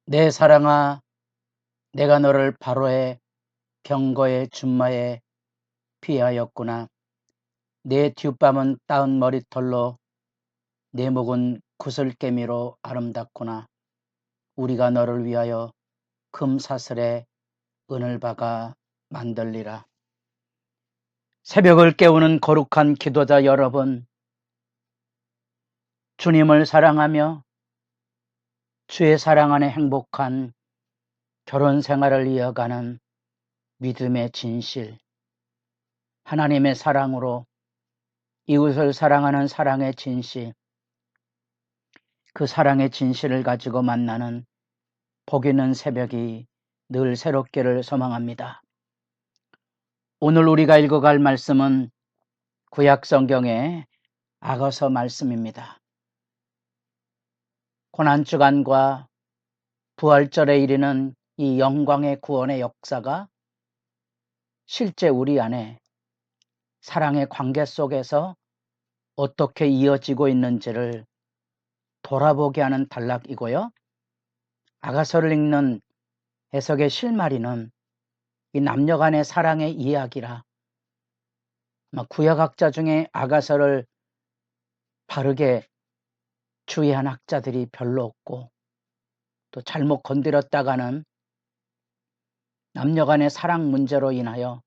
내 사랑아, 내가 너를 바로의 병거의 준마에 피하였구나. 내 뒷밤은 따은 머리털로, 내 목은 구슬개미로 아름답구나. 우리가 너를 위하여 금사슬에 은을 박아 만들리라. 새벽을 깨우는 거룩한 기도자 여러분, 주님을 사랑하며 주의 사랑 안에 행복한 결혼 생활을 이어가는 믿음의 진실, 하나님의 사랑으로 이웃을 사랑하는 사랑의 진실, 그 사랑의 진실을 가지고 만나는 복 있는 새벽이 늘 새롭기를 소망합니다. 오늘 우리가 읽어갈 말씀은 구약 성경의 아가서 말씀입니다. 고난주간과 부활절에 이르는 이 영광의 구원의 역사가 실제 우리 안에 사랑의 관계 속에서 어떻게 이어지고 있는지를 돌아보게 하는 단락이고요. 아가서를 읽는 해석의 실마리는 이 남녀 간의 사랑의 이야기라, 구약학자 중에 아가서를 바르게 주의한 학자들이 별로 없고, 또 잘못 건드렸다가는 남녀 간의 사랑 문제로 인하여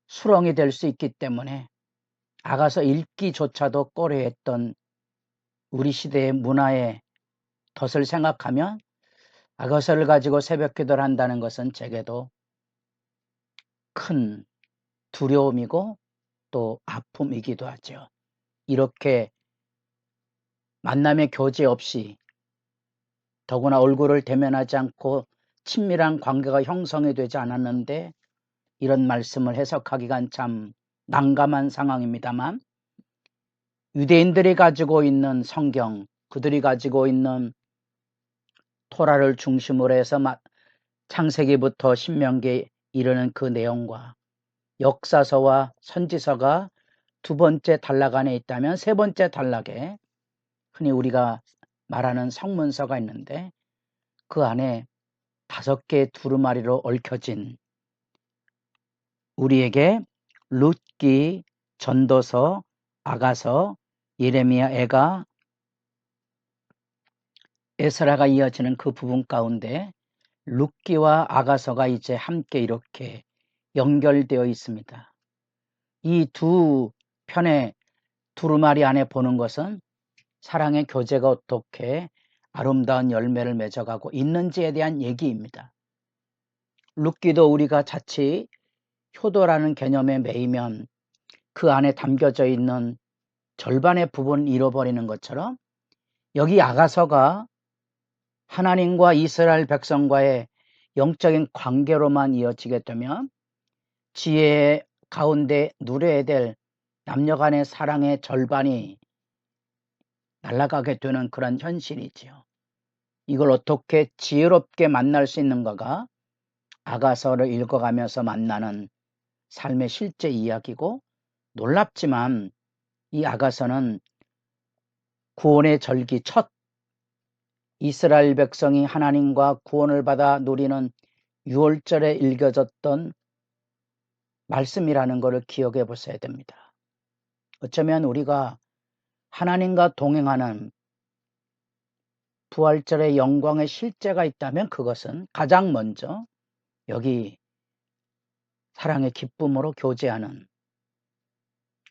수렁이 될 수 있기 때문에 아가서 읽기조차도 꺼려했던 우리 시대의 문화의 덫을 생각하면 아가서를 가지고 새벽 기도를 한다는 것은 제게도 큰 두려움이고 또 아픔이기도 하죠. 이렇게 만남의 교제 없이, 더구나 얼굴을 대면하지 않고 친밀한 관계가 형성이 되지 않았는데 이런 말씀을 해석하기가 참 난감한 상황입니다만, 유대인들이 가지고 있는 성경, 그들이 가지고 있는 토라를 중심으로 해서 창세기부터 신명기에 이르는 그 내용과 역사서와 선지서가 두 번째 단락 안에 있다면, 세 번째 단락에 흔히 우리가 말하는 성문서가 있는데 그 안에 5개의 두루마리로 얽혀진 우리에게 룻기, 전도서, 아가서, 예레미야, 에가, 에스라가 이어지는 그 부분 가운데 룻기와 아가서가 이제 함께 이렇게 연결되어 있습니다. 이 두 편의 두루마리 안에 보는 것은 사랑의 교제가 어떻게 아름다운 열매를 맺어가고 있는지에 대한 얘기입니다. 룻기도 우리가 자칫 효도라는 개념에 매이면 그 안에 담겨져 있는 절반의 부분을 잃어버리는 것처럼, 여기 아가서가 하나님과 이스라엘 백성과의 영적인 관계로만 이어지게 되면 지혜 가운데 누려야 될 남녀 간의 사랑의 절반이 날아가게 되는 그런 현실이지요. 이걸 어떻게 지혜롭게 만날 수 있는가가 아가서를 읽어가면서 만나는 삶의 실제 이야기고, 놀랍지만 이 아가서는 구원의 절기, 첫 이스라엘 백성이 하나님과 구원을 받아 누리는 유월절에 읽어졌던 말씀이라는 것을 기억해 보셔야 됩니다. 어쩌면 우리가 하나님과 동행하는 부활절의 영광의 실제가 있다면 그것은 가장 먼저 여기 사랑의 기쁨으로 교제하는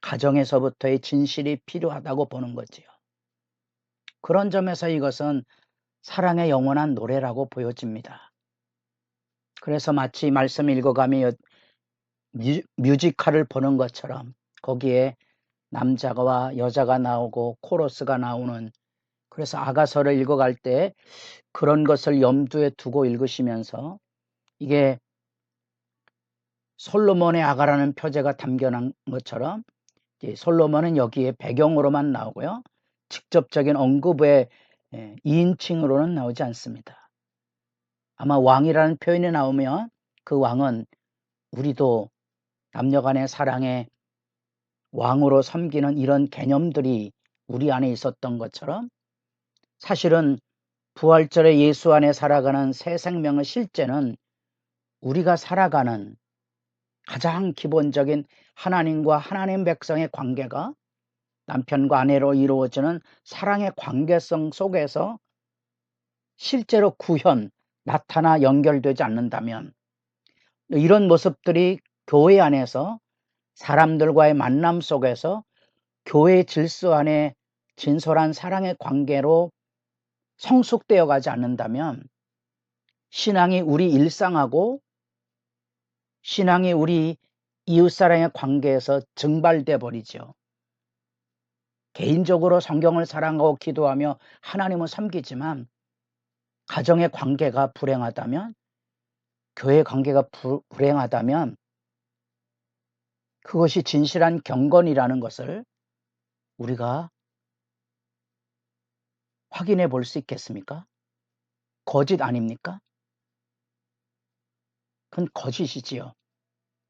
가정에서부터의 진실이 필요하다고 보는 거지요. 그런 점에서 이것은 사랑의 영원한 노래라고 보여집니다. 그래서 마치 말씀 읽어가며 뮤지컬을 보는 것처럼 거기에 남자와 여자가 나오고 코러스가 나오는, 그래서 아가서를 읽어갈 때 그런 것을 염두에 두고 읽으시면서, 이게 솔로몬의 아가라는 표제가 담겨난 것처럼 솔로몬은 여기에 배경으로만 나오고요, 직접적인 언급의 2인칭으로는 나오지 않습니다. 아마 왕이라는 표현이 나오면 그 왕은 우리도 남녀 간의 사랑의 왕으로 섬기는 이런 개념들이 우리 안에 있었던 것처럼, 사실은 부활절에 예수 안에 살아가는 새 생명의 실제는 우리가 살아가는 가장 기본적인 하나님과 하나님 백성의 관계가 남편과 아내로 이루어지는 사랑의 관계성 속에서 실제로 구현, 나타나 연결되지 않는다면 이런 모습들이 교회 안에서 사람들과의 만남 속에서 교회의 질서 안에 진솔한 사랑의 관계로 성숙되어 가지 않는다면 신앙이 우리 일상하고 신앙이 우리 이웃사랑의 관계에서 증발돼 버리죠. 개인적으로 성경을 사랑하고 기도하며 하나님을 섬기지만 가정의 관계가 불행하다면, 교회 관계가 불행하다면 그것이 진실한 경건이라는 것을 우리가 확인해 볼 수 있겠습니까? 거짓 아닙니까? 그건 거짓이지요.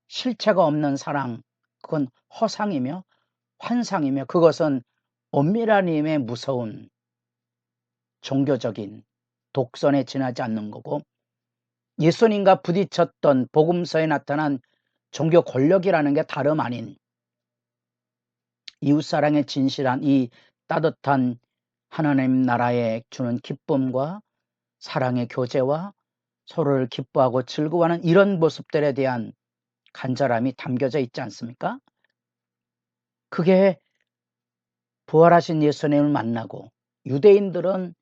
실체가 없는 사랑, 그건 허상이며 환상이며 그것은 엄밀한 의미의 무서운 종교적인 독선에 지나지 않는 거고, 예수님과 부딪혔던 복음서에 나타난 종교 권력이라는 게 다름 아닌 이웃사랑의 진실한 이 따뜻한 하나님 나라에 주는 기쁨과 사랑의 교제와 서로를 기뻐하고 즐거워하는 이런 모습들에 대한 간절함이 담겨져 있지 않습니까? 그게 부활하신 예수님을 만나고 유대인들은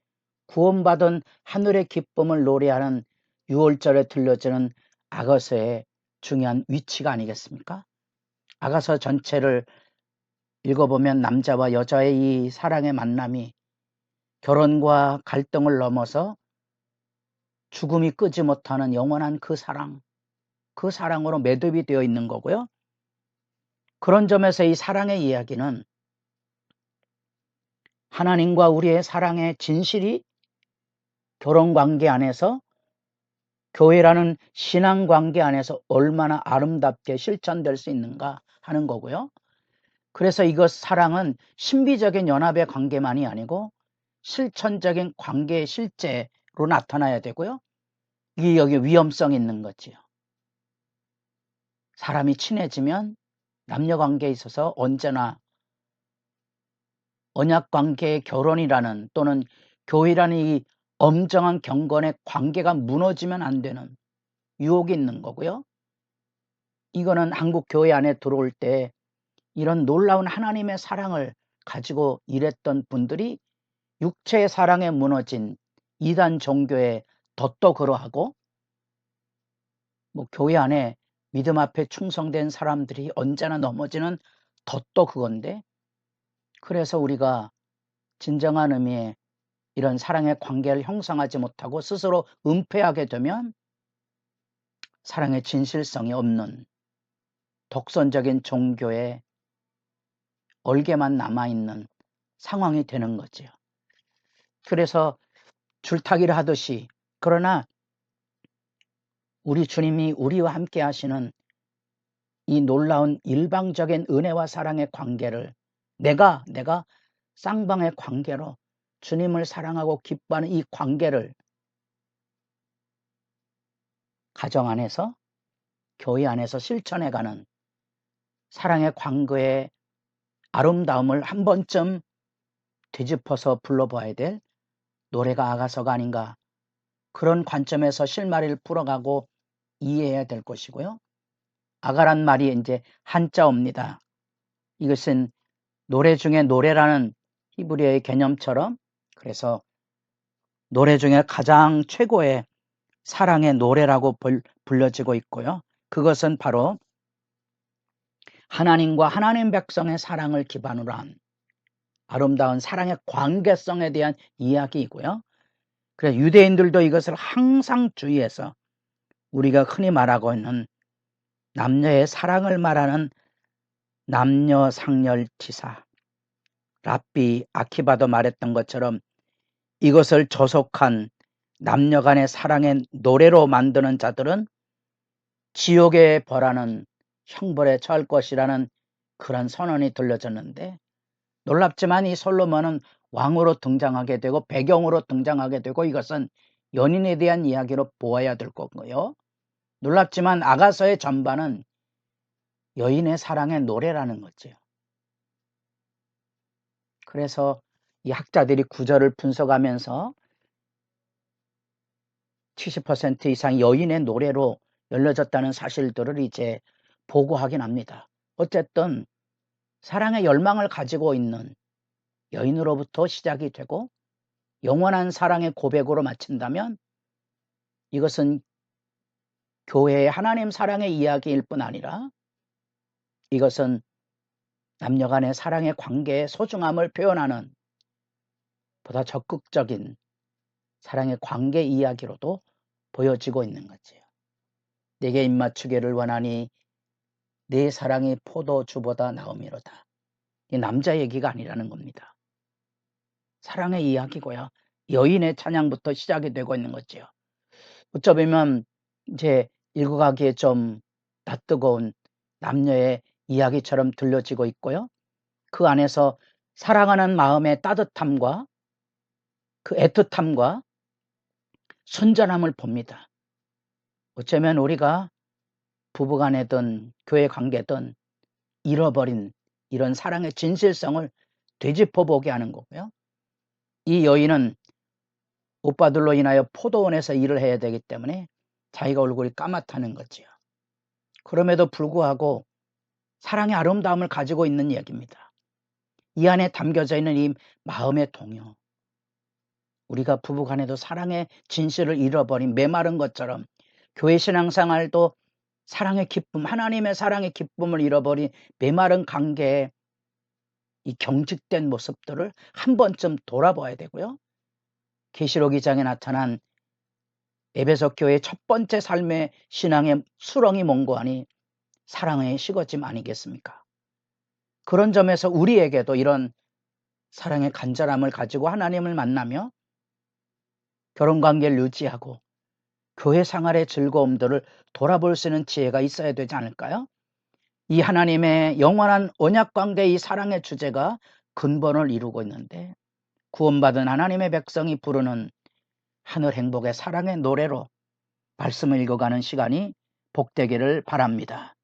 구원받은 하늘의 기쁨을 노래하는 6월절에 들려주는 아가서의 중요한 위치가 아니겠습니까? 아가서 전체를 읽어보면 남자와 여자의 이 사랑의 만남이 결혼과 갈등을 넘어서 죽음이 끄지 못하는 영원한 그 사랑으로 매듭이 되어 있는 거고요. 그런 점에서 이 사랑의 이야기는 하나님과 우리의 사랑의 진실이 결혼관계 안에서 교회라는 신앙관계 안에서 얼마나 아름답게 실천될 수 있는가 하는 거고요. 그래서 이것 사랑은 신비적인 연합의 관계만이 아니고 실천적인 관계의 실제로 나타나야 되고요. 이게 여기 위험성이 있는 거지요. 사람이 친해지면 남녀관계에 있어서 언제나 언약관계의 결혼이라는 또는 교회라는 이 엄정한 경건의 관계가 무너지면 안 되는 유혹이 있는 거고요. 이거는 한국 교회 안에 들어올 때 이런 놀라운 하나님의 사랑을 가지고 일했던 분들이 육체의 사랑에 무너진 이단 종교에 덧도 그러하고 교회 안에 믿음 앞에 충성된 사람들이 언제나 넘어지는 덧도 그건데, 그래서 우리가 진정한 의미의 이런 사랑의 관계를 형성하지 못하고 스스로 은폐하게 되면 사랑의 진실성이 없는 독선적인 종교에 얼개만 남아있는 상황이 되는 거죠. 그래서 줄타기를 하듯이, 그러나 우리 주님이 우리와 함께 하시는 이 놀라운 일방적인 은혜와 사랑의 관계를 내가 쌍방의 관계로 주님을 사랑하고 기뻐하는 이 관계를 가정 안에서 교회 안에서 실천해가는 사랑의 관계의 아름다움을 한 번쯤 되짚어서 불러봐야 될 노래가 아가서가 아닌가, 그런 관점에서 실마리를 풀어가고 이해해야 될 것이고요. 아가란 말이 이제 한자어입니다. 이것은 노래 중에 노래라는 히브리어의 개념처럼, 그래서 노래 중에 가장 최고의 사랑의 노래라고 불려지고 있고요. 그것은 바로 하나님과 하나님 백성의 사랑을 기반으로 한 아름다운 사랑의 관계성에 대한 이야기이고요. 그래서 유대인들도 이것을 항상 주의해서 우리가 흔히 말하고 있는 남녀의 사랑을 말하는 남녀 상렬치사, 랍비 아키바도 말했던 것처럼 이것을 저속한 남녀 간의 사랑의 노래로 만드는 자들은 지옥에 벌하는 형벌에 처할 것이라는 그런 선언이 들려졌는데, 놀랍지만 이 솔로몬은 왕으로 등장하게 되고 배경으로 등장하게 되고 이것은 연인에 대한 이야기로 보아야 될 거고요. 놀랍지만 아가서의 전반은 여인의 사랑의 노래라는 거죠. 그래서 이 학자들이 구절을 분석하면서 70% 이상 여인의 노래로 열려졌다는 사실들을 이제 보고하긴 합니다. 어쨌든 사랑의 열망을 가지고 있는 여인으로부터 시작이 되고 영원한 사랑의 고백으로 마친다면 이것은 교회의 하나님 사랑의 이야기일 뿐 아니라 이것은 남녀 간의 사랑의 관계의 소중함을 표현하는 보다 적극적인 사랑의 관계 이야기로도 보여지고 있는 거지요. 내게 입맞추기를 원하니 내 사랑이 포도주보다 나음이로다. 이 남자 얘기가 아니라는 겁니다. 사랑의 이야기고요. 여인의 찬양부터 시작이 되고 있는 거지요. 어쩌면 이제 읽어가기에 좀 낯뜨거운 남녀의 이야기처럼 들려지고 있고요. 그 안에서 사랑하는 마음의 따뜻함과 그 애틋함과 순전함을 봅니다. 어쩌면 우리가 부부간에든 교회 관계든 잃어버린 이런 사랑의 진실성을 되짚어보게 하는 거고요. 이 여인은 오빠들로 인하여 포도원에서 일을 해야 되기 때문에 자기가 얼굴이 까맣다는 거지요. 그럼에도 불구하고 사랑의 아름다움을 가지고 있는 이야기입니다. 이 안에 담겨져 있는 이 마음의 동요. 우리가 부부간에도 사랑의 진실을 잃어버린 메마른 것처럼 교회 신앙생활도 사랑의 기쁨, 하나님의 사랑의 기쁨을 잃어버린 메마른 관계에 이 경직된 모습들을 한 번쯤 돌아봐야 되고요. 계시록 2장에 나타난 에베소 교회의 첫 번째 삶의 신앙의 수렁이 몽고하니 사랑의 식어짐 아니겠습니까? 그런 점에서 우리에게도 이런 사랑의 간절함을 가지고 하나님을 만나며 결혼관계를 유지하고 교회 생활의 즐거움들을 돌아볼 수 있는 지혜가 있어야 되지 않을까요? 이 하나님의 영원한 언약관계의 이 사랑의 주제가 근본을 이루고 있는데 구원받은 하나님의 백성이 부르는 하늘 행복의 사랑의 노래로 말씀을 읽어가는 시간이 복되기를 바랍니다.